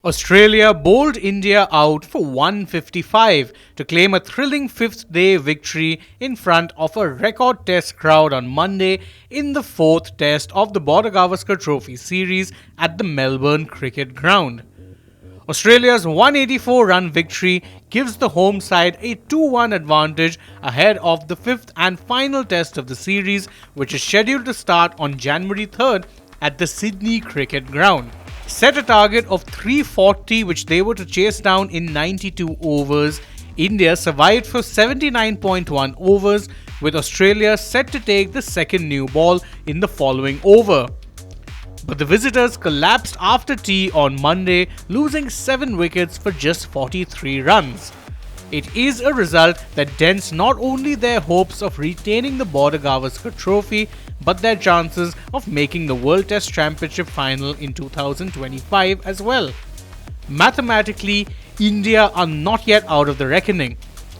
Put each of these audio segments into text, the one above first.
Australia bowled India out for 155 to claim a thrilling fifth-day victory in front of a record Test crowd on Monday in the fourth Test of the Border-Gavaskar Trophy series at the Melbourne Cricket Ground. Australia's 184-run victory gives the home side a 2-1 advantage ahead of the fifth and final Test of the series, which is scheduled to start on January 3rd at the Sydney Cricket Ground. Set a target of 340 which they were to chase down in 92 overs, India survived for 79.1 overs, with Australia set to take the second new ball in the following over. But the visitors collapsed after tea on Monday, losing 7 wickets for just 43 runs. It is a result that dents not only their hopes of retaining the Border-Gavaskar Trophy, but their chances of making the World Test Championship final in 2025 as well. Mathematically, India are not yet out of the reckoning,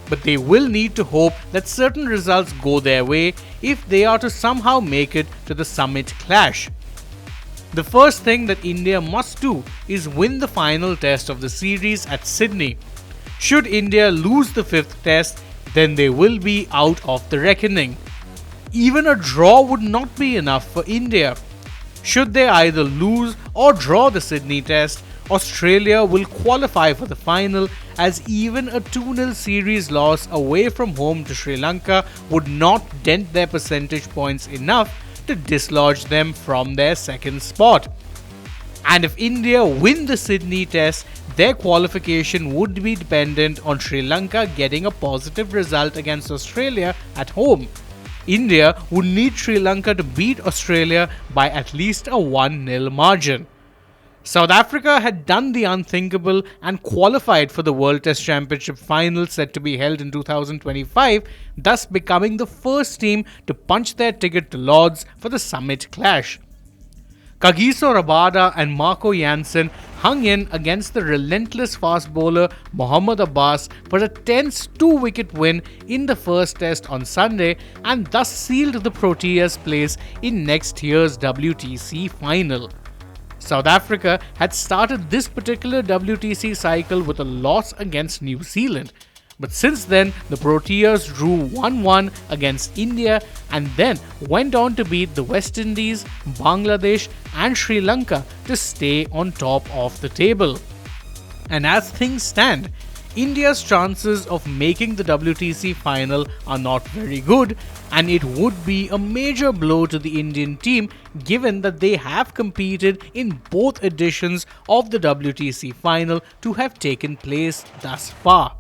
but they will need to hope that certain results go their way if they are to somehow make it to the summit clash. The first thing that India must do is win the final test of the series at Sydney. Should India lose the fifth test, then they will be out of the reckoning. Even a draw would not be enough for India. Should they either lose or draw the Sydney test, Australia will qualify for the final, as even a 2-0 series loss away from home to Sri Lanka would not dent their percentage points enough to dislodge them from their second spot. And if India win the Sydney test, their qualification would be dependent on Sri Lanka getting a positive result against Australia at home. India would need Sri Lanka to beat Australia by at least a 1-0 margin. South Africa had done the unthinkable and qualified for the World Test Championship final set to be held in 2025, thus becoming the first team to punch their ticket to Lord's for the summit clash. Kagiso Rabada and Marco Jansen hung in against the relentless fast bowler Mohammad Abbas for a tense 2-wicket win in the first test on Sunday, and thus sealed the Proteas' place in next year's WTC final. South Africa had started this particular WTC cycle with a loss against New Zealand, but since then the Proteas drew 1-1 against India and then went on to beat the West Indies, Bangladesh and Sri Lanka to stay on top of the table. And as things stand, India's chances of making the WTC final are not very good, and it would be a major blow to the Indian team given that they have competed in both editions of the WTC final to have taken place thus far.